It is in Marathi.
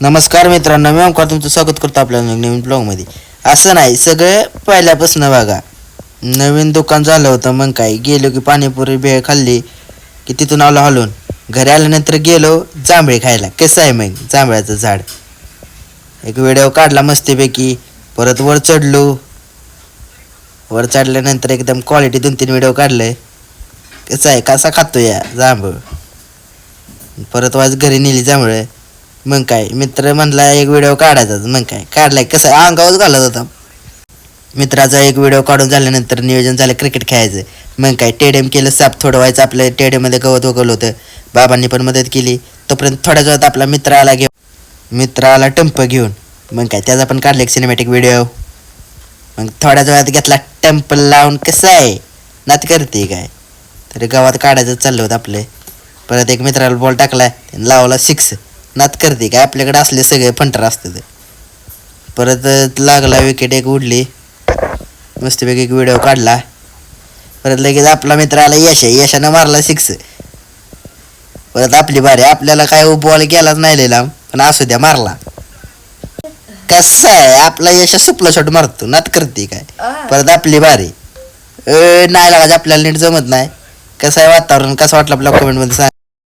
नमस्कार मित्रांनो, मी ओमकार तुमचं स्वागत करतो आपल्या नवीन ब्लॉगमध्ये. असं नाही, सगळं पहिल्यापासून बघा. नवीन दुकान झालं होतं, मग काय गेलो की पाणीपुरी भेळ खाल्ली की तिथून आलो हलून घरी. आल्यानंतर गेलो जांभळे खायला. कसं आहे मग जांभळाचं झाड, एक व्हिडिओ काढला मस्तपैकी. परत वर चढलो, वर चढल्यानंतर एकदम क्वालिटी 2-3 व्हिडिओ काढले. कसं आहे, कसा खातो या जांभळ. परत वाज घरी नेली जांभळं. मग काय मित्र म्हणला एक व्हिडिओ काढायचा, मग काय काढलाय. कसं अंगावर घालत होता. मित्राचा एक व्हिडिओ काढून झाल्यानंतर नियोजन झालं क्रिकेट खेळायचं. मग काय टेडियम केलं साफ, थोडं व्हायचं. आपल्या टेडियममध्ये गवत उगवलं होतं, बाबांनी पण मदत केली. तोपर्यंत थोड्याच वेळात आपला मित्र आला टंप घेऊन. मग काय त्याचा पण काढला एक सिनेमॅटिक व्हिडिओ. मग थोड्याच वेळात घेतला टंप लावून. कसं आहे नात करते काय, तरी गावात काढायचं चाललं होतं आपले. परत एक मित्राला बॉल टाकला, लावला 6. नात करते काय, आपल्याकडे असले सगळे फंटर असतात. परत लागला विकेट, एक उडली. मस्तपैकी एक व्हिडिओ काढला. परत लगेच आपला मित्र आला यशानं मारला 6. परत आपली बारी. आपल्याला काय बॉल गेलाच नाही लांब, पण असू द्या मारला. कसं आहे आपला यशा सुपला शॉट मारतो, नात करते काय. परत आपली बारी. नाही लागायचं, आपल्याला नीट जमत नाही. कसं आहे वातावरण, कसं वाटलं आपल्या कमेंटमध्ये सांगा.